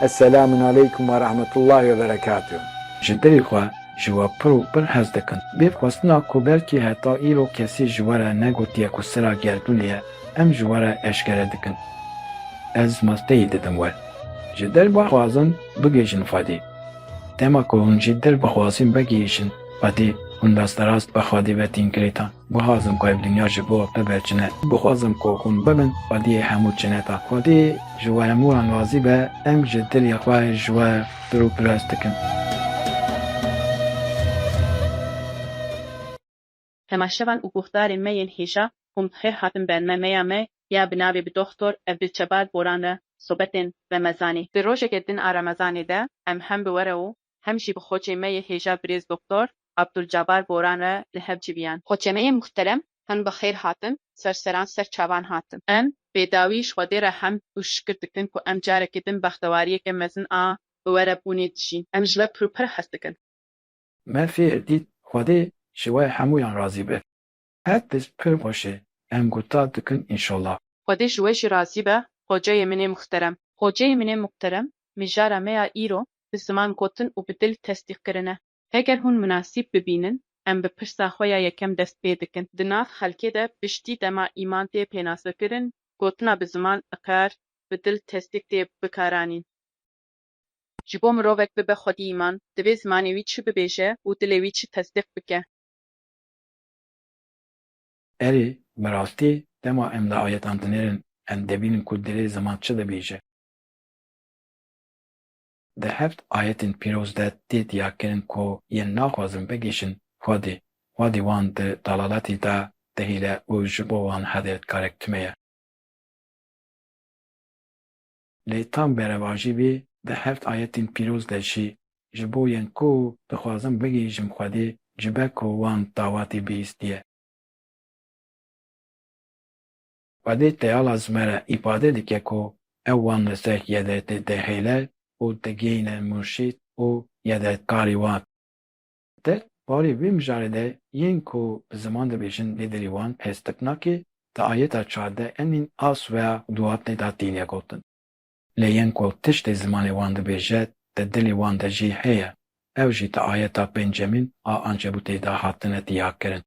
Esselamun aleyküm ve rahmetullahi ve berekatuhu. Ji derê xwe ji we pir û pir hez dikin. Bê xwestina ku belkî heta îro kesî ji we re negotiye ku sira gerdûnê ye, em ji we re eşkere dikin. Ez masteyî didim we. Ji derve xwazin bigêjin Xwedê. Dema ku hûn jî derbixwazin vegihîşin Xwedê, hûn desterast bi Xwedê vetîn girêtan. Bixwazim ku ev dinya ji bo we biberçine. Bixwazim ku hûn bibin Xwediyê hemû çineta. Xwedê ji we hemûyan razî be, em ji dilê xwe ji we pir û pir hez dikin. Temaşevan û guhdarên me yên hêja hûn hêr hatin bernameya me ya bi navê bi doktor ev bi çebar boran re sobetên Remezanê. Di rojekê din a Remezanê de em hem bi we re û hem jî bi xoçê me yê hêja birêz doktor Abdulcabar Boran re li hev civiyan. Xoçê me yê muhterem hin bi xêr hatin, serseran ser çavan hatin. Em bêdawî ji Xwedê re hem û şikir dikin ku em carekê din bextewariyeke mezin a bi we re bûnê dijîn. Em ji we pir û pir hez dikin. Me fêr dît Xwedê ji we hemûyan razî be. Her tişt pir xweş e. Em guhtar dikin înşallah. Xwedê ji we jî razî be, xoceyê min ê muhterem. Xoceyê min ê muhterem, mijara me ya îro bi ziman gotin û bi dil tesdîqkirine. Heger hûn münasîb bibînin, em bi pirsa xwe ya yekem dest pê dikin. Di nav xelkê de piştî dema îman tê pênasekirin, gotina bi ziman iqrar, bi dil tesdîq tê bikaranîn. Ji bo mirovek bibe xwedî îman, divê zimanê wî çi bibêje û dilê wî çi tesdîq bike. Erê, bi rastî dema em li ayetan dinêrin em dibînin ku dilê ziman çi dibêje. Di heft ayetên pîroz de tê diyakirin ku yên naxwazin bigêşin Xwedê. Xwedî wan di dalaletê de dihîle û ji bo wan hedefkarek tune ye. Lê tam berevajî wê di heft ayetên pîroz de jî ji bo yên ku dixwazin bigêjin Xwedê ji ber ku wan dawetê bihîstiye. Xwedê teyala zime re îfade dike ku ew wan li ser yedetê dihêle û digihîne murşîd û yedetkarê wan. Di barê vê mijarê de yên ku bi ziman dibêjin lê dilê wan hêstik nake, di ayeta çardeh emîn a sweya duhatnê de tîne gotin. Lê yên ku tiştê zimanê wan dibêje di dilê wan de jî heye, ew jî di ayeta pêncemîn a Ankebûtê de hatine diyakirin.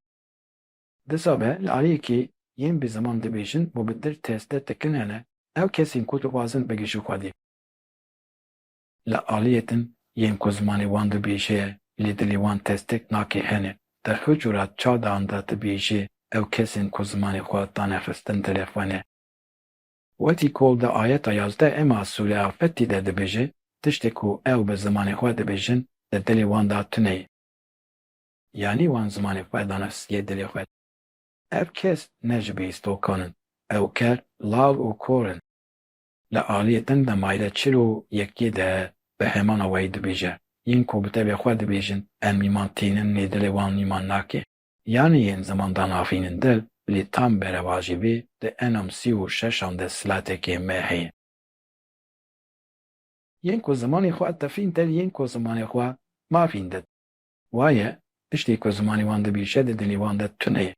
Disa be li aliyekî yên bi ziman dibêjin û bi dil teste dikin hene, ew kesên ku dixwazin bigîjin Xwedê. Li aliyê din yên ku zimanê wan dibêje ye lê dilê wan tesdîq nake hene, di Hucurat çardahan de dibêje ew kesên ku zimanê xwe dane xistin dilê xwe ne. Wetî ku di ayeta yazdeh ema sûreya Fethî de dibêje, tiştê ku ew bi zimanê xwe dibêjin di dilê wan de tune ye. Yanî wan zimanê xwe dane yê dilê xwe. Ev kes ne ji bihîstokan in, ew ker, lal û kor in. Li aliyê din de mayre çil û yekî de bi hemana weyî dibêje. Yên ku bi tevê xwe dibêjin em îman tînin lê dilê wan îman nake. Yanî yên ziman de nafînin dil, lê tam berevajî wê di enam sî û şeşan de silatekê me heye. Yên ku zimanê xwe tefîn dil yên ku zimanê xwe mafîn dil. Waye tiştê ku zimanê wan dibêje di dilê wan de tune ye.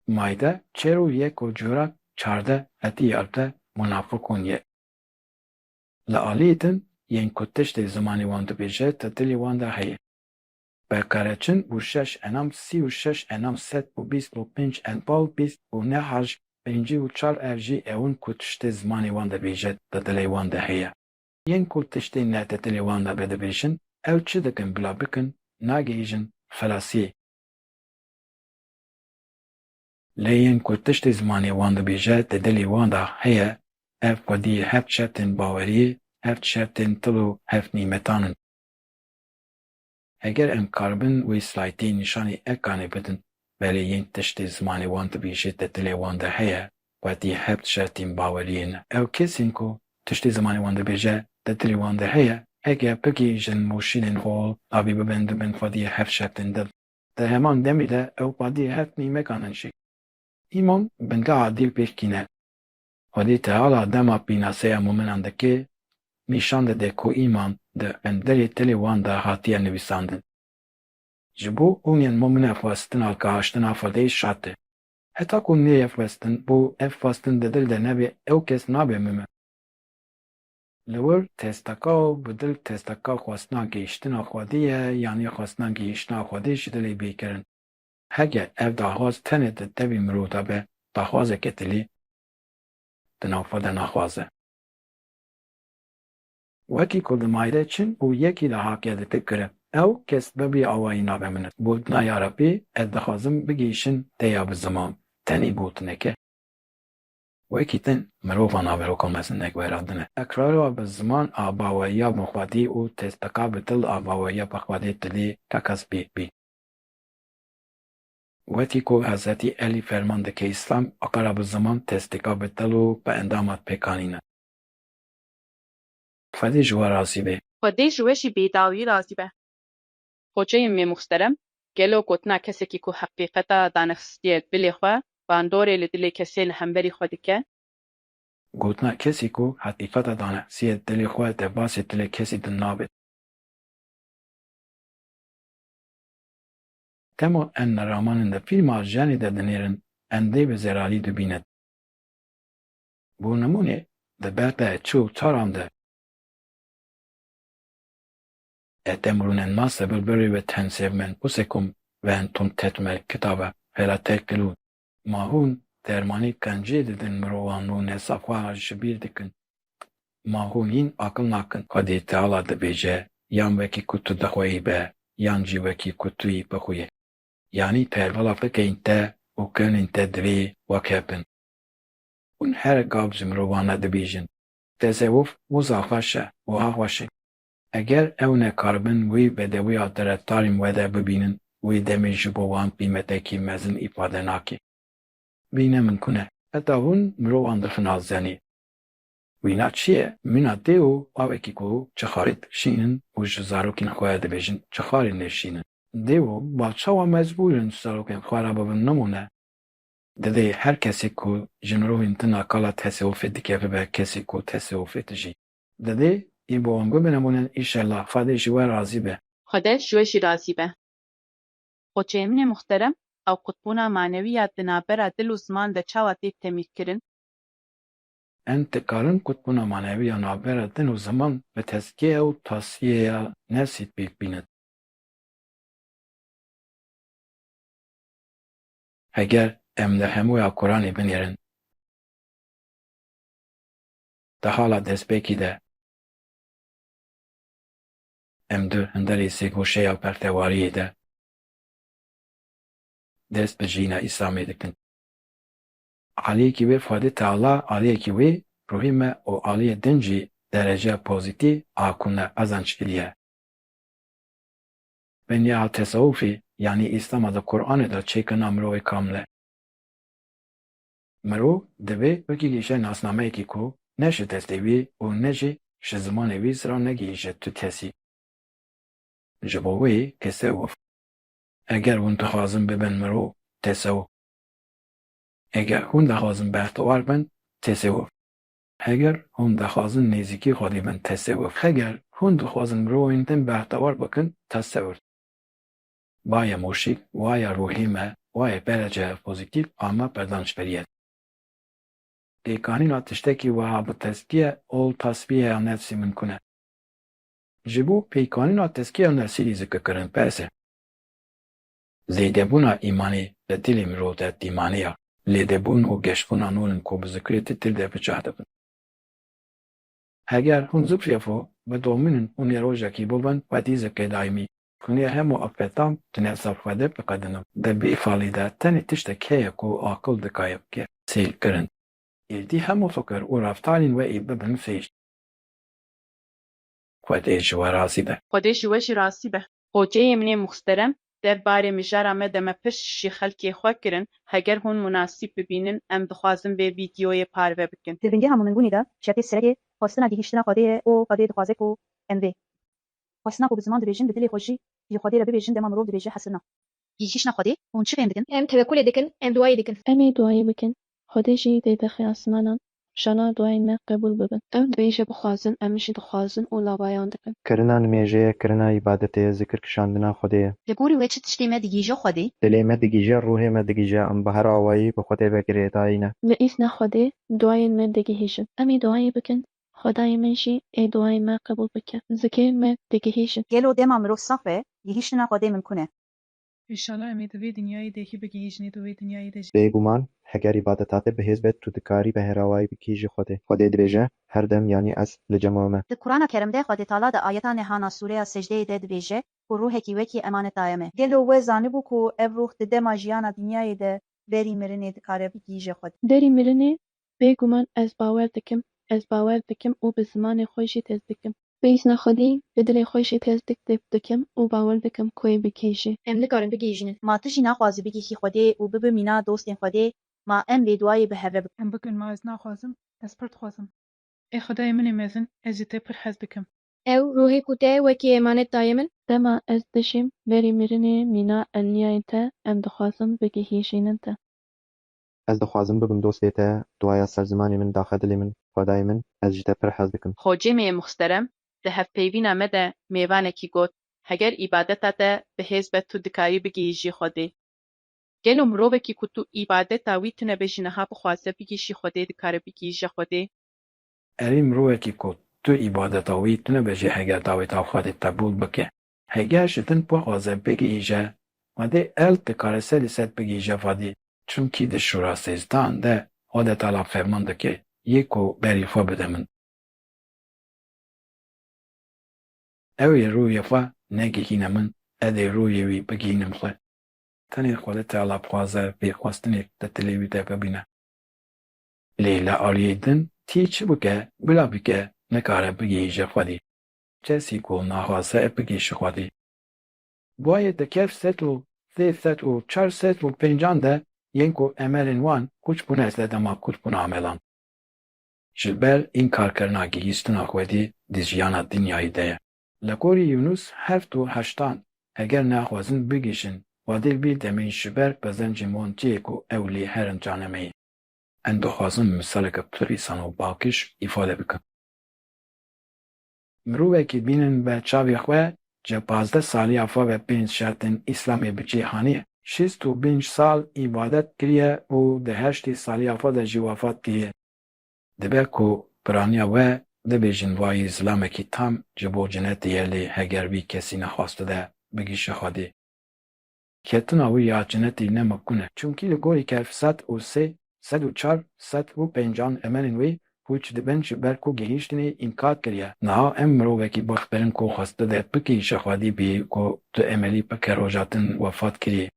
Mayde çêr û yek û curak çardeh hetî erde munafîqûn ye. Li aliyê din yên ku tiştê zimanê wan dibêje di dilê wan de heye. Berkareçin û şeş enam sî û şeş enam sed û bîst û pênc enbal bîst û nehaj pêncî û çar ev jî ewin ku tiştê zimanê wan dibêje di dilê wan de heye. Yên ku tiştê ne di dilê wan de bidibêjin, ew çi dikin bila bikin, nagihîjin xelasiyê. Lê yên ku tiştê zimanê wan dibêje di dilê wan de heye, ev xwedî heft şertên baweriyê, heft şertên til û heft nîmetan in. Heger em karibin wê slaytê nîşanê ekanê bidin, belê yên tiştê zimanê wan dibêje di dilê wan de heye, xwedî heft şertên baweriyê ne. Ew kesên ku tiştê zimanê wan dibêje di dilê wan de heye, heger bigêjin mûşînên hol, avê bibin dibin xwedî heft şertên dil. Di heman demê de ew xwedî heft nîmekan in jî. İman bingeha dîl pêşkîne. Xwedê teala dema pînaseya mûminan dike, nîşan dide ku îman di enderê tilê wan de hatiye nivîsandin. Ji bo hûn yên mûmine xwestina gahaştina Xwedê şart e. Heta ku nêye xwestin, bo ev xwestin di dil de nebe ew kes nabe mûmin. لور تستکا و بدل تستکا خواستنا گیشتنا خودیه یعنی خواستنا گیشتنا خودیش دلی بیکرن. هگه اف داخواست تنه دوی مرودا به داخوازه کتلی دنافده نخوازه. وکی کل مایده چن او یکی ده حاکیه ده پکره او کس ببی آوائی نابمند بود نیاربی ادخازم بگیشن دیا بزمان تنی بود نکه. وکی تن مروفا نابرو کمسن نگویرادنه. اکرارو بزمان آباویا مخوادی او تستکا بتل آباویا بخوادی تلی ککس بی. وقتی که حضرت علی فرمانده که اسلام اقرب زمان تستکا بتلو به اندامات پکانینه. فدی جوا راضی به. خودی جوشی بیداوی راضی به. خوچه می مخترم گلو گتنا کسی که حقیقتا دانستید بلی خواه باندوری لدلی کسی لحنبری خودی که گوتنا کسی که حقیقت دانستید دلی خواه دباسی دلی کسی دنابد. تمو ان رامانın da film arjani de denirin ende ve zerali dübinet. Bu namune de berta çoğu taramda. Etemrunen masa bölbörü ve tensevmen usekum ve entum tetmel kitaba hela teklu. Mahun dermani kanci dedin mrovanlu nesafwa şibir dikin. Mahunin akıl nakın kadi teala de beje yan veki kutu da hoyi be yancı veki kutuyi be hoyi. Yani pervala fekeyinte u köninte dvi vakepin. Un her gabzim rovana dibijin. Tesevuf muzafaşe u ahvaşe. Eğer evne karbin vi bedevi aterettarim vede bibinin vi demir jibovan bimeteki mezin ifade naki. Vine minkune. Etavun mrovan dırfın zeni. Vina çiye mina deo aveki ku çaharit şinin u jizarukin khoya dibijin çaharin neşinin. دیو بچه‌ها مجبورن سراغ خراب نمونه. دیده هر کسی که جنرو انتنا کالا تصوف دیگه به کسی که تصوف تجی. دیده این با هم ببینمونن ایشالله فادش و راضی به. خودش جوشی راضی به. خوچه من محترم او قطبونا معنویات دنابر دل و زمان ده چاواتی تمیز کرن. انتقالن قطبونا معنوی نابر دل و زمان به تزکیه و تصفیه نفسی بیند. اگر امده هموی قرآن بنیرن ده حالا دست بکی ده امده هندری سیگوشه یا پرتواری ده دست به جینا اسلامی دکن علیه کی وی فاده تعالی علیه کی وی روحیم و علیه دنجی درجه پوزیتی آکونه ازنچ ایلیه بنیا تصوفی یعنی اسلام از قرآن ده چیکن امروی کامله مرو دوی وکی گیشه ناسنامه کی کو نشه تستوی و نشه شزمان وی سرا نگیشه تو کسی جبوی تصوف اگر اون تخازم ببن مرو تصوف اگر اون تخازم بختوار بن تصوف اگر اون تخازم نزیکی خودی بن تصوف اگر اون تخازم مرو اینتن بختوار بکن تصوف وای موشیک وای روحیمه وای درجه پوزیتیف اما پردانش بریت دیکانین آتشتکی و با تزکیه اول تصفیه نفسی منکنه. جبو پیکانین آتشکی نفسی ذکر کرن پسه. زیده بونا ایمانی لدیلی مروده دیمانیه. لیده بون و گشبونا نولن کو بذکریت تل ده بچهده بون. اگر هون زبریفو و دومینن اون یروژه کی بوبن و دیزه که دایمی. کنیه همو افتام تنه صفاده بقدنم. ده بی فالیده تنی تشتکیه کو آقل دکایب که سیل کرن. دی همو فکر و رفتارین و ایبه بنفیش. خودش و راضی به. خودش جوشی راضی به. خوچه من محترم در باره مجرم دم پشت خلکی خواه کرن اگر هون مناسب ببینن ام بخوازم به ویدیوی پارو بکن. دلبنگی همون منگونی دا شرط سرگی خواستن دیگیشتن خواده او خواده دخوازه کو اموی. خواستن کو بزمان دبیجن بدلی خوشی یه خواده را ببیجن دم مرو دبیجه حسنا. دیگیشتن خواده اون چی بکن؟ ام توکل دکن ام دعای دکن. امی دعای بکن. خودشی دیدخی اسمانان. شنا دعای ما قبول ببن. ام دبیجه بخوازن امش دخوازن و لابایان دکن. کرنا نميجه کرنا عبادته ذکر کشاندنا خدای. لبوری وچه تشتی ما دیگیجه خواده؟ دلی ما دیگیجه روحی ما دیگیجه ام بهر آوایی به خدای بگیره داینا. لئیس نخواده دعای ما دیگه هیشن. امی دعای بکن. خدای من جی ای دعای ما قبول بکه زکی ما دگهیشن گلو دما مرو صافه یهیشتنا خودی من کنه İnşallah em divê dinyayê de hî bigihîjîne divê dinyayê de jî بێگومان هەگەر ئیبادەتاتێ بەهێز بێت تو دکاری بە هێراوایی بکەی ji Xwedê. Xwedê dibêje her dem yanî ez li cema me. Di Kur'ana Kerimde Xwedê Teala di ayeta nehana Sûreya Secdeyê de dibêje ku ruhekî wekî emanet daye me. Gelo we zanibû ku ev ruh di dema jiyana dinyayê de berî mirinê dikare bigîje Xwedê. دری مرنه بگومان از باور دکم او به زمان خوشی تز دکم بیسنا خودی به دل خوشی تز دکم او باور دکم کوی بکیشه Em nikarin bigîjinin. Ma tu jî naxwazî bigîxî Xwedê û bibe mîna dostên Xwedê ma em vê duayê bi heve bikin. em bikin ma ez naxwazim ez pir dixwazim ê Xwedayê min ê mezin ez jî tê pir hez dikim Ew ruhê ku te wekî emanet daye min. دما از دشم بری مرنه مینا النیای تا ام دخوازم بگی هیشینن تا Ez dixwazim bibim dostê te, duaya serzimanê min daxe dilê min, Xwedayê min, ez ji te pir hez dikim. Xocê me muxterem di hevpeyvîna me de mêvanekî got heger îbadeta te bihêz be tu dikarî bigihîjî Xwedê. Gelo mirovekî ku tu îbadeta wî tune be ji niha bixwaze bigîşî Xwedê dikare bigîje Xwedê. Erî mirovekî ku tu îbadeta wî tune be jî heger daweta Xwedê tebûl bike. Heger ji din bixwaze bigîje, Xwedê el dikare serî ser bigîje Xwedê. Çunkî di Şûra Sêzdan de Xwedê Teala ferman dike yê ku berî xwe bide min. Ew ê rûyê xwe negihîne min, ez ê rûyê wî bigînim xwe. Tenê Xwedê Teala dixwaze pêxwastinê di dilê wî de bibîne. Lê li aliyê din tî çi bike, bila bike nikare bigihîje Xwedê. Kesî ku naxwaze bigîşe Xwedê. Buayê di kev sed û sê sed û çar sed û pêncan de yên ku emelên wan kûç bûne ez le dema kûç bûne amelan. Ji ber înkarkirina gihîstina Xwedê di jiyana dinyayê de ye. Li gorî Yunus heft û heştan heger naxwazin bigîşin Xwedê vî demê ji ber bezencên wan ciyê ku ew lê herin canemeyê. Em dixwazin misaleke pir îsan û bakiş îfade bikin. Mirovekî bînin be çavê xwe ji 15 saliya xwe ve 5 şertên Îslamê bi cîhanî 65 sal îbadet kiriye û di 8 saliya xwe de jî wefat kiriye. Dibe ku piraniya we dibêjin wayî zilamekî tam ji bo cinetê ye lê heger vî kesî nexwaste de bigîşe Xwedê. Ketina wî ya cinetê nemikûn e çunkî li gorî kev sed û sê, sed û çar, sed û pêncan emelên wê kûç dibin ji ber ku gihîştinê înkar kiriye. Niha em mirovekî bixwerin ku xweste de bigîşe Xwedê bî ku tu emelî pike roja din wefat kiriye.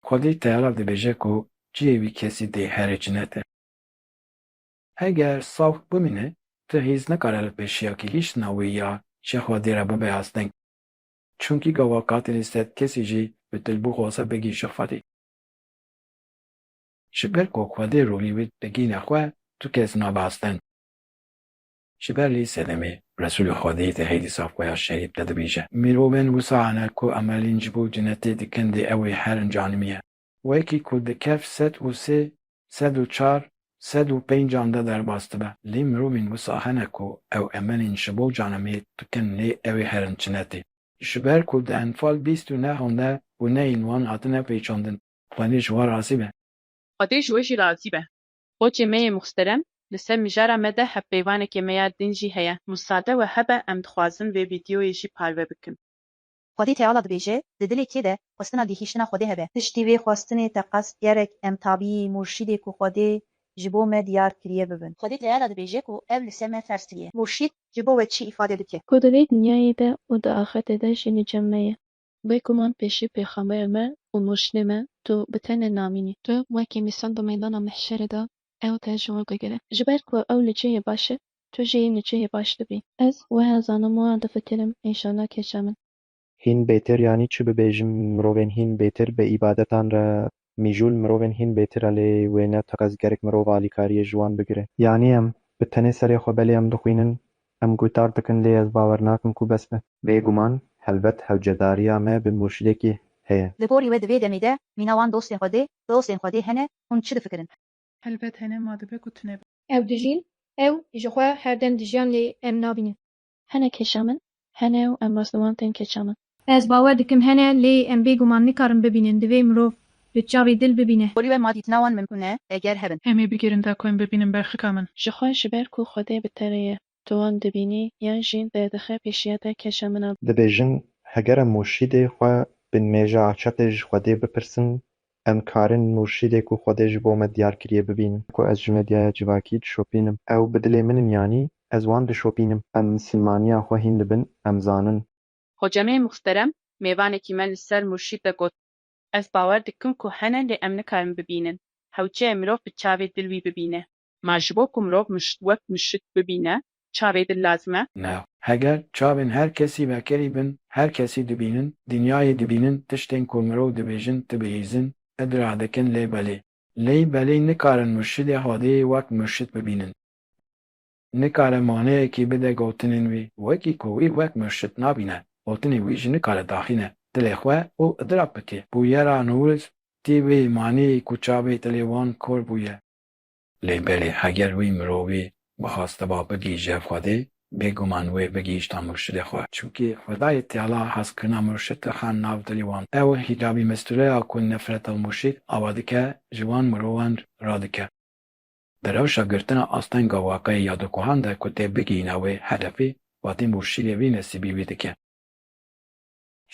Xwedê Teala dibêje ku ciyê wî kesî dê herê cinet e. Heger sav bimîne, tu hêz nikare li pêşiyakî hîştina wê ya ji Xwedê re bibe asteng. Çunkî gavakatê lê sed kesî jî bi dil bixwaze bigîşe Xwedê. Ji ber ku Xwedê rolî wê digîne xwe, tu kes nabe asteng. Ji ber lê sedemê, Resûlê Xwedê di hêdîsa xwe ya şerîf de dibêje. Mirovên wisa hene ku emelîn ji bo cinetê dikin dê ew ê herin canimiye. Wekî ku di kev sed û sê, sed û çar, sed û pêncan de derbas dibe. Lê mirovên wisa hene ku ew emelên ji bo canimê dikin lê ew ê herin cinetê. Ji ber ku di Enfal 29 de û neyên wan hatine pêçandin. Xwedê ji wan razî be. Xwedê ji we jî razî be. Xocê me yê muxterem li ser mijara me de hevpeyvanekê me ya din jî heye. Musade we hebe em dixwazin vê vîdyoyê jî parve bikin. Xwedê Teala dibêje di dilê kê de xwestina gihîştina Xwedê hebe. Tiştî vê xwestinê te qesd gerek em tabî murşîdê ku Xwedê ji bo me diyar kiriye bibin. Xwedê Teala dibêje ku ev li ser me fers kiriye. Murşîd ji bo we çi îfade dike? کدلی دنیای ده و د آخرت ده جنی جمعه بگومان پیشی پیغمبر me و مرشد me تو بتن نامینی تو وکی میسان دو میدان محشر ده او te جوال گره جبر کو او لجه باشه تو جه لجه باش دبی از و هزانم و da fikirim inşallah keşamin Hîn bêtir yanî çi bibêjim mirovên hîn bêtir bi îbadetan re mîjûl mirovên hîn bêtir e lê wê ne teqez gerek mirov alîkariyê ji wan bigire. Yanî em bi tenê serê xwe belê em dixwînin, em guhtar dikin lê ez bawer nakim ku bes be. Bêguman helbet hewcedariya me bi murşidekî heye. Li gorî we di vê demê de mîna wan dostên Xwedê, dostên Xwedê hene hûn çi difikirin? helbet hene ma dibe ku tune be Ew dijîn, ew ji xwe her dem dijiyan lê em nabînin. هنه keşamin hene و em rastlawan tên keşamin Ez bawer dikim hene lê em bêguman nikarin bibînin divê mirov به چاوی دل ببینه. بوری و ما دیتنا وان ممکنه اگر هبن. همه بگیرن دا کوین ببینن برخی من. ji xwe ji ber ku Xwedê bi te re ye, tu wan dibînî yan jî derdixe pêşiya te keşa min a dibêjin heger em murşîdê xwe bin mêja açetê ji Xwedê bipirsin, em karin murşîdê ku Xwedê ji bo me diyar kiriye bibînin. Ku ez ji medyaya civakî dişopînim, ew bi dilê min in yanî, ez wan dişopînim. Em mislimaniya xwe hîn dibin, em zanin. Hocamê muhterem, mêvanekî me li ser murşîd de got. Ez bawer dikim ku hene lê em nikarin bibînin. Hewçeyê mirov bi çavê dil wî bibîne. Ma ji bo ku mirov wek murşîd bibîne, çavê dil lazim e? Ne. Heger çavên her kesî vekerî bin, her kesî dibînin, dinyayê dibînin, tiştên ku mirov dibêjin, dibihîzin, iddia dikin lê belê. Lê belê nikarin murşîdê Xwedê wek murşîd bibînin. Nikare maneyekî bide gotinên wî, wekî ku wî wek murşîd nabîne, gotinê wî jî nikare daxîne. Dilê xwe û idrak bike. Bûyera nûriz tî wê maneyê ku çavê dilê wan kor bûye. Lê belê heger wî mirovî bixwaste ba bigîje Xwedê, bêguman wê bigîşta murşidê xwe. Çûkî Xwedayê Teala hezkirina murşid dixan nav dilê wan. Ew hicabî mistureya ku nefreta murşid ava dike, ji wan mirovan radike. Di rewşa girtina astenga waqeyê ya dikuhan de ku tê bigîne wê hedefê, watê murşîdê wî nesîbî wî dike.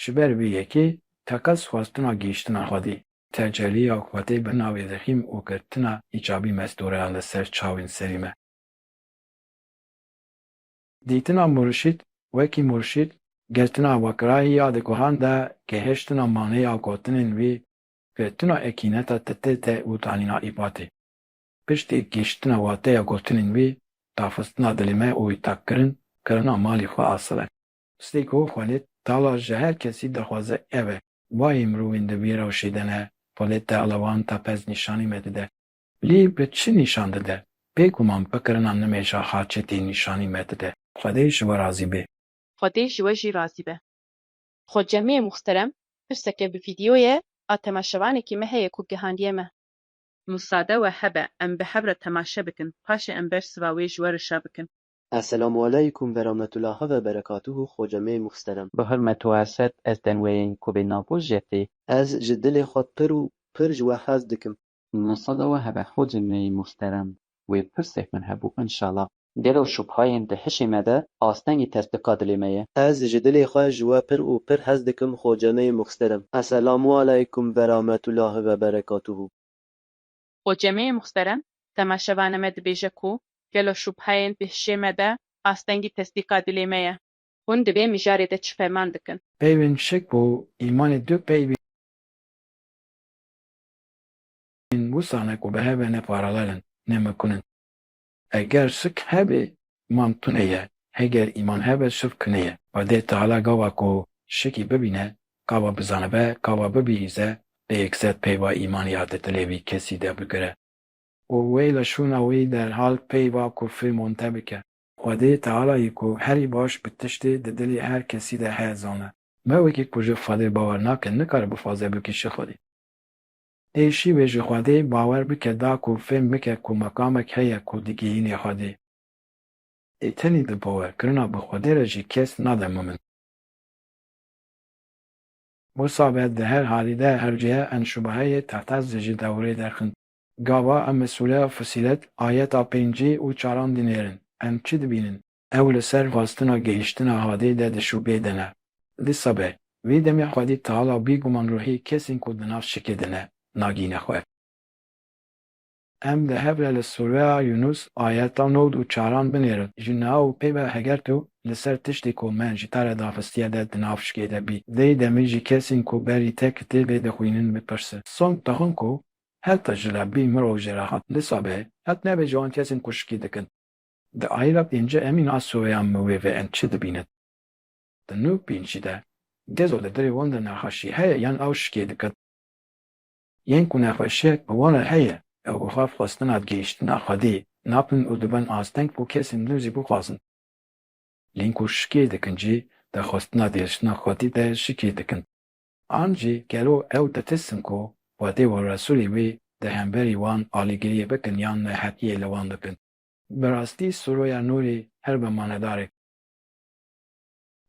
Ji ber vê yekê, teqez xwestina gîştina Xwedê, teceliya Xwedê bi navê zexîm û girtina îcabî mestureyan li ser çavên serî me. Dîtina murşîd, wekî murşîd, girtina wekirayî ya dikuhan de gihîştina maneya gotinên wî, girtina ekîneta titê te û tanîna îbatê. Piştî gîştina wateya gotinên wî, dafistina dilê me û îtakkirin, kirina malê xwe asıl e. Stê ku Xwedê Teala ji her kesî dixwaze ev e. Wayê mirovên di vî rewşê de ne, Xwedê Teala wan tepez nîşanî me dide. Lê bi çi nîşan dide? Bêguman bikirina nimêja haçetê nîşanî me dide. Xwedê ji we razî bê. Xwedê ji we jî razî be. Hocamê muhterem, pirseke bi vîdyoyê a temaşevanekî me heye ku gihandiye me. Musade we hebe em bi hev re temaşe bikin, paşê em ber siva wê ji we rişa bikin. Esselamu aleykum ve rahmetullahi ve berekatuhu hocamê muhterem. Bi hurmet û eset ez denweyên ku bê navbûj jetê. Ez ji dilê xwe pir û pir ji we hez dikim. Nisada we hebe hocamê muhterem. Wê pirsek min hebû inşallah. Dêr û şûbhayên di hişê me de astengî tespîqa dilê me ye. Ez ji dilê xwe ji we pir û pir hez dikim hocamê muhterem. Esselamu aleykum ve rahmetullahi ve berekatuhu. Hocamê muhterem, temaşevane me dibêje ku gelo şûbheyên bi hişê me de astengî tesdîqa dilê me ye. Hûn di vê mijarê de çi fêrman dikin? Peyvên şik bû îmanê du peyvên wisa ku bi heve ne paralelin, ne mikunin. Eger şik hebe, îman tune ye. Heger îman hebe şik kine ye. Xwedê Teala gava ku şikî bibîne, gava bizanibe, gava bibihîze, lê yekset peyva îmanîya di dilê wî kesî de bigire. û wê li şûna wî derhal peyva kufrê monte bike. Xwedê Tealayî ku herî baş bi tiştê di dilê her kesî de heye zane. Me wekî ku ji Xwedê bawer nake, nikare bixwaze bikîşe Xwedê. Êşî wê ji Xwedê bawer bike da ku fêm bike ku mekamek heye ku digihînê Xwedê. Ê tenê di bawerkirina bi Xwedê re jî kes nade mimin. Wisa be di her halî de hercêya en şûbeheyê tehtez jî dewrê derxin. Gava em mesûleya fisîlet, ayeta pêncî û çaran dinêrin. Em çi dibînin? Ew li ser xwastina gehîştina Xwedê de di şûbê de ne. Dîsa be, vê demê Xwedê Teala bêguman ruhî kesên ku di nav şikê de ne, nagîne xwe. Em di hev re li sûreya Yunus ayeta nod û çaran binêrin. Ji niha û peyva heger tu li ser tiştê ku me ji te re daxistiye de di nav şikê de bî. Dê demê jî kesên ku berî te kitêbê dixwînin bipirsin. Som dixin ku heta ji lebî mirov jê re hat. Dîsa be, het nebe ji wan kesên ku şikê dikin. Di ayîla pêncî em îna sûreya miwê ve em çi dibînin? Di nû pêncî de, gezo li dilê wan de nexweşî heye yan ew şikê dikin. Yên ku nexweşiyek bi wan re heye, ew bi xwe xwestina gihîştina Xwedê napin û dibin asteng ku kesên nû jî bixwazin. Lên ku şikê dikin jî, di xwestina dêriştina Xwedê de şikê dikin. An jî gelo ew ditistin ku Xwedê û Resûlê wê di hemberî wan alîgiriyê bikin yan nehetiyê li wan dikin. Bi rastî sûreya Nûrê her bi manedarek.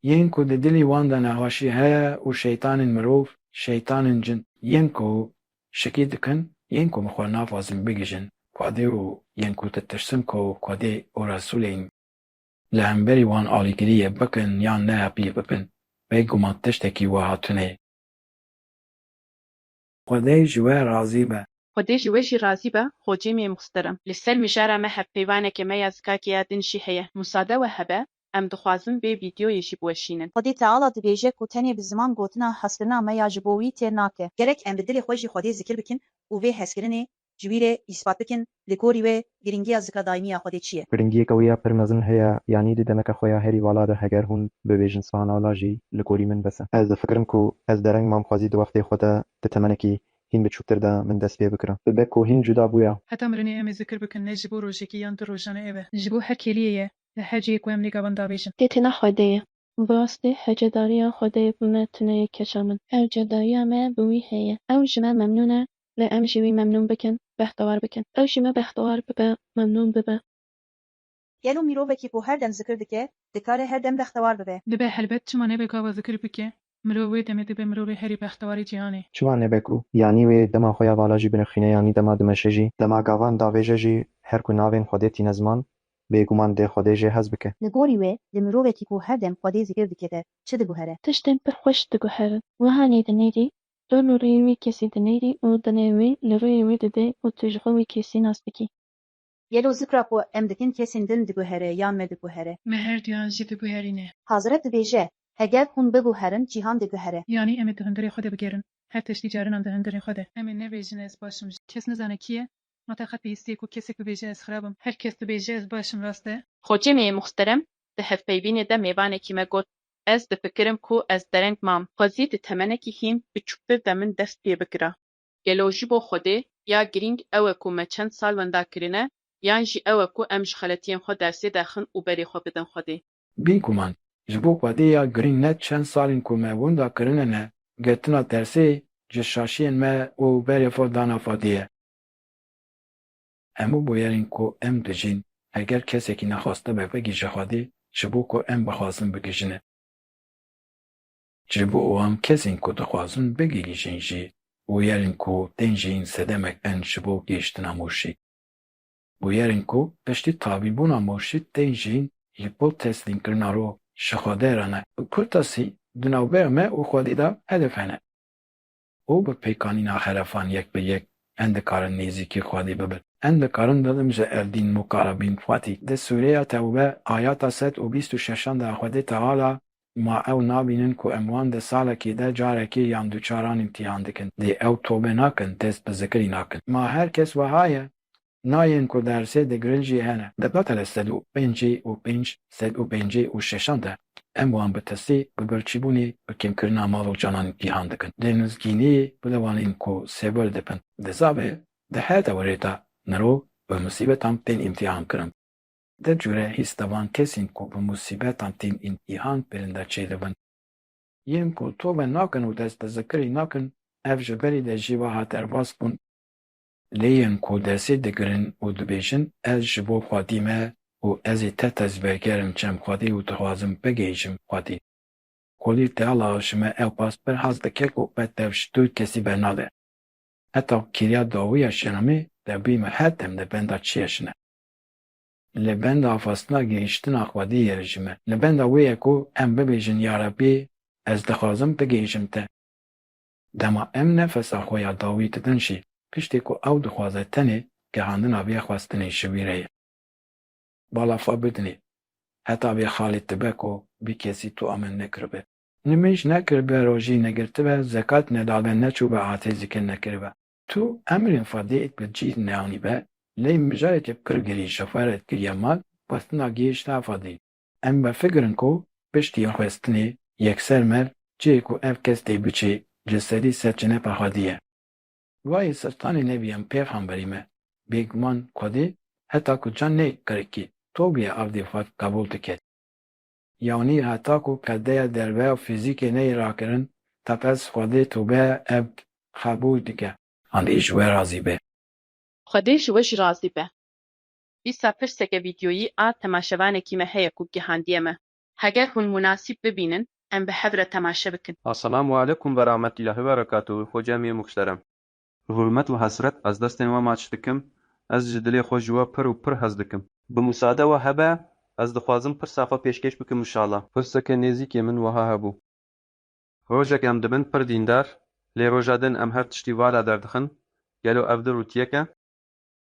Yên ku di dilê wan de nexweşî heye û şeytanên mirov, şeytanên cin, yên ku شکی دکن ین کو مخواه نافازم بگیجن خواده و ین کو تترسم کو خواده و رسولین لهمبری وان آلیگریه بکن یا نه اپی بپن بگومان تشتکی و هاتونه خواده جوه رازی به خودی جوجی راضی به خوجی می مسترم لسر مجاره ما هفیوانه که ما یزکاکی یادن شی هیه مساده و هبه ام دخوازم به ویدیوی جی بوشینن خودی تعالی دبیجه کو تنی به زمان گوتنا حسکرنا ما یا جبوی تیر ناکه gerek em bi dilê xwe jî Xwedê zikir bikin û vê hezkirinê ji wî re îspat bikin li gorî wê girîngiya zika daîmiya Xwedê çi ye. گرنگیەکە وەیە پڕ مەزن هەیە یانی دەمەکە خۆیان هەری واڵادە هەگەر هون ببێژن سوبحانەڵڵا jî li gorî min bes e. Ez difikirim ku ez dereng mamxwazî di wextê xwe de di temenekî hîn biçûktir de min dest pê bikirim. Bibe ku hîn cuda bûye. heta mirinê em ê zikir bikin ne ji bo rojekî yan du rojane ev e ji bo her kêliyê ye li her cihê ku em nêgavan dabêjin. تێتێنە خودەیە بڕاستی هەجێداریە خودەیە بوونە تونەیە کێشە من ئەو جێداریە me bi wî heye ew ji me memnûn e lê em jî wî memnûn bikin bextewar bikin ew jî me bextewar bibe memnûn bibe Gelo mirovekî ku her dem zikir dike dikare her dem bextewar bibe. Dibe helbet çima nebe gava zikir bike mirov wê demê dibe mirovê herî bextewarî cîhanê. Çivan nebek û yanî wê dema xwe ya vala jî binixîne yanî dema dimeşe jî dema gavan davêje jî her ku navên Xwedê tîne ziman bêguman dê Xwedê jê hez bike. Li gorî wê li mirovekî ku her dem Xwedê zikir dike de çi diguhere? tiştên pir xweş diguherin wiha dinêrî tu li rûyê wî kesî dinêrî û dinê wî li rûyê wî didê û tu ji xwe wî kesî nas dikî Gelo zikra ku em dikin kesên din diguhere yan me diguhere. Me her duyan jî diguherîne. Hazret dibêje heger hûn biguherin cîhan diguhere. Yani em ê di hundirê xwe de bigerin her tiştî carinan di hundirê xwe de em ê nebêjin ez başim kes nizane kî ye ma te qet pêwîstî ye ku kesek bibêje ez xirabim her kes dibêje ez başim rast e. خوجی می مسترم ده هفپیوینه ده میوانه کی مگوت ez difikirim ku ez dereng mam xwezî di temenekî hîn biçûktir de min dest pê bikira gelo ji bo Xwedê ya girîng ew e ku me çend sal wenda kirine yan jî ew e ku em ji xeletiyên xwe dersê dexin û berê xwe bidin Xwedê. بینکومان ji bo Xwedê ya girîng ne çend salên ku me wenda kirine ne getina dersê ji şaşiyên me û berê xwe dana Xwedê ye hemû boyerên ku em dijîn heger kesekî nexwaste be vegî ji Xwedê ji bo ku em bixwazin bigîjine ji bo wan kesên ku dixwazin bigîjin jî boyerên ku tên jîn sedemek en ji bo gêştina murşîd boyerên ku piştî tabîbûna murşîd tên jîn ji bo teslîmkirina ro ji Xwedê re ne kurtasî di navbera me û Xwedê de hedef hene û bi pêkanîna xerefan yek bi yek en dikarin nêzîkî Xwedê bibin en dikarin dilim ji erdîn muqaribîn Xwedî di Sûreya Tewbe ayata 126 de Xwedê Teala ma ew nabînin ku em wan di salekê de carekê yan duçaran îmtîhan dikin dê ew tobe nakin dest bi zikirî nakin ma her kes wiha ye nayên ku dersê digirin jî hene di betele 105 û 5 105 û 6 de em wan bi testê bi birçîbûnê bi kêmkirina mal û canan îmtîhan dikin dê nizgîniyê bilevanên ku sêbir dibin di zavê di her dewerê de mirov bi musîbetan tên îmtîhan kirin de cure hîstevan kesên ku bi musîbetan tên îmtîhan kirin de çêdibin yên ku tobe nakin û dest bi zikirî nakin ev ji berî de jî wiha derbas bûn lê yên ku dersê digirin û dibêjin ez ji bo Xwedî me û ez ê te tezbêgerim çem Xwedê û dixwazim bigêjim Xwedî Xwedî Teala ji me ew pas pir hez dike ku betev ji tu kesî bernade heta kiriya dawiya şenemê debî me her dem li benda çi yeşine li benda afastina gihîştina Xwedî ye ji me li benda wê ye ku em bibêjin ya Rebbî ez dixwazim bigêjim te dema em nefesa xwe ya dawî didin jî piştî ku ew dixwaze tenê gihandina vê xwestinê ji wî re ye bala xwe bidinê heta vê xalê dibe ku bî kesî tu amin nekiribe nimêj nekiribe rojî negirtibe zekat nedabe neçûbe atê zikir nekiribe tu emrên Xwedê bi cî neanîbe lê mijareke pir girî ji xwe re kiriye mal xwestina gihîşta Xwedî em vefikirin ku piştî xwestinê yekser mer cihê ku ev kes tê biçê ji serî serçenepa Xwedî ye Vayê sirtanê nebî em pêxemberî me bêguman Xwedê heta ku can nê kirikî tobiye avdê xwe qebûl dike yanî heta ku perdeya derve û fîzîkê neyê rakirin tepez Xwedê tobe ev qebûl dike andê ji we razî be Xwedê ji we jî razî be dîsa pirseke vîdyoyî a temaşevanekî me heye ku gihandiye me heger hûn munasîb bibînin em bi hev re temaşe bikin Assalamu alaikum ve rahmetullahi ve berekatuhu. Hocam muhterem. حرمەت و حەسرەت ez destên we maç dikim, ez ji dilê xwe ji we pir û pir hez dikim. Bi müsaade we hebe, ez dixwazim pir safa pêşkêş bikim inşallah. Pirseke nêzîkê min wiha hebû. Rojek em dibin pir dîndar, lê roja din em her tiştî vala derdixin, gelo ev di rûtiyek e.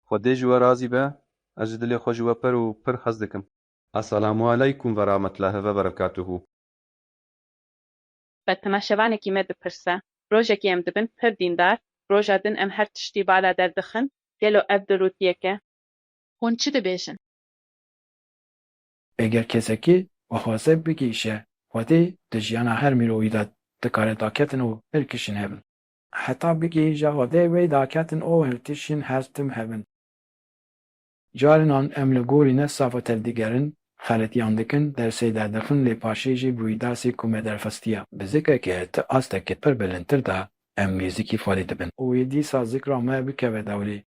Xwedê ji we razî be, ez ji dilê xwe ji we pir û pir hez dikim. Assalamu aleykum ve rahmetullahi ve berekatuhu. Be temaşevanekî me dipirse, rojekî em dibin pir dîndar, roja din em her tiştî vala derdixin, gelo ev di rûtiyek e. Hûn çi dibêjin? Eger kesekî xwaze bigîşe Xwedê di jiyana her mirovî de dikare daketin û hilkişin hebin. Heta bigîje Xwedê wê daketin û hilkişin hestim hebin. Carinan em li gorî ne safa tevdîgerin, xeletiyan dikin, dersê derdixin lê paşê jî wî dersê ku me derfestiya. Bi zikrekê ti astekê pir bilindtir de em mîzîkî Xwedê dibin. û wê dîsa zikra me bikeve dewlê.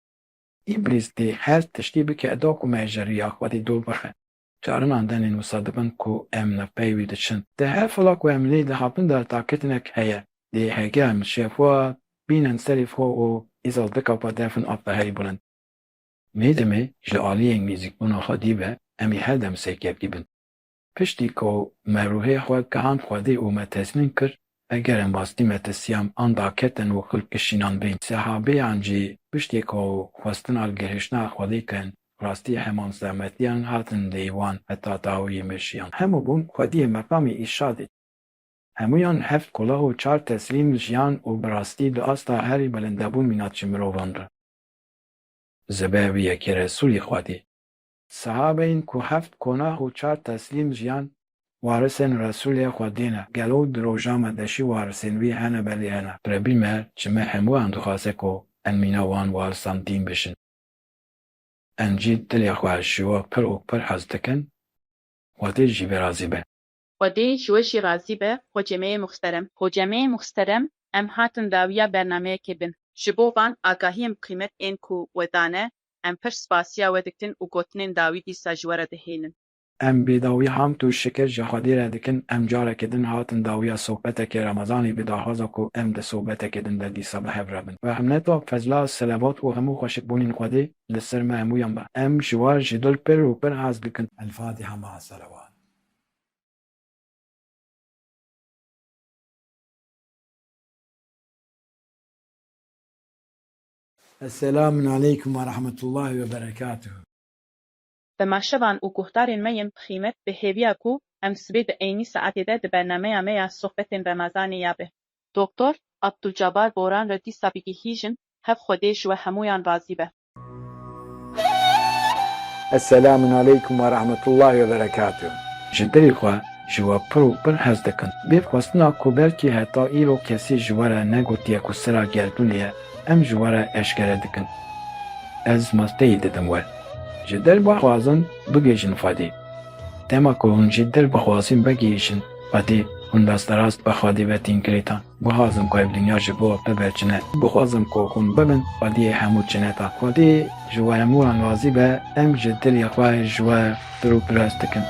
İblis dê her tiştî bike eda ku me ji rêya Xwedê dûr bixe. Carinan denên wisa dibin ku em nepeyvî diçin. Di her fala ku em lê dihapin de takitinek heye. Dê hege em şêxwe bînin serê xwe û îsal dikapa derfin av herî bilind. Mêdemê ji aliyên mîzîkbûna Xwedî ve em ê her dem sêkevkî bin. Piştî ku me ruhê xwe gihan Xwedê û me teslîm kir, eger em bastî me tisiyam an daketin û xilkişînan bên. Sehabeyan jî piştî ku xwestin algihîştna Xwedê kirin, rastî heman zehmetiyan hatin dêwan heta dawiyê meşiyan. Hemû bûn Xwediyê meqamê îşadê. Hemûyan heft kulah û çar teslîm jiyan û bi rastî di asta herî bilindebûn mînatçî mirovan re. Zibe wî yekê Resûlê Xwedê. Sahabeyên ku heft konah û çar teslîm jiyan warisên Resûlê Xwedê ne. Gelo di roja me de jî warisên wî hene belê hene. Rebî me ji me hemûyan dixwaze ku em mîna wan warisan dîn bişin. Em jî dilê xwe ji we pir û pir hez dikin, Xwedê jî vê razî be. Xwedê ji we jî razî be, hocemeyê muxterem. Hocemeyê muxterem, em hatin dawiya bernameyekê bin. Ji bo van agahiyên qîmet ên ku we dane, em pir spasiya we dikin û gotinên dawî dîsa ji we re dihêlin. Em bêdawî hamd û şikir ji Xwedê re dikin, em carekê din hatin dawiya sohbetekê Remezanê bi daxwaza ku em di sohbetekê din de dîsa bihev re bin. Ve hemneta fezla selavat û hemû xweşikbûnên Xwedê li ser me hemûyan be. Em ji war ji dil pir û pir hez dikin. El-Fatiha ma'a selavat. Esselamun aleyküm ve rahmetullahi ve berekatuhu. Temaşevan û guhdarên me yên bixîmet bi hêviya ku em sibê di eynî saetê de di bernameya me ya sohbetên Remezanê ya be. Doktor Abdulcabar Boran re dîsa bigihîjin, hev Xwedê ji we hemûyan razî be. Esselamun aleyküm ve rahmetullahi ve berekatuhu. Ji dilê xwe ji we pir û pir hez dikin. Bê xwestina ku belkî heta îro kesî ji we re negotiye ku sira gerdûnê ye, em ji we re eşkere dikin. Ez masteyî didim we. Ji dil bixwazin bigêjin Xwedê. Dema ku hûn ji dil bixwazin bigêjin Xwedê, hûn desterast bi Xwedê ve tînkirêtan. Bixwazim ku ev dinya ji bo biberçine. Bixwazim ku hûn bibin Xwediyê hemû çineta. Xwedê ji we hemûyan razî be, em ji dilê xwe ji we pir û pir hez dikin.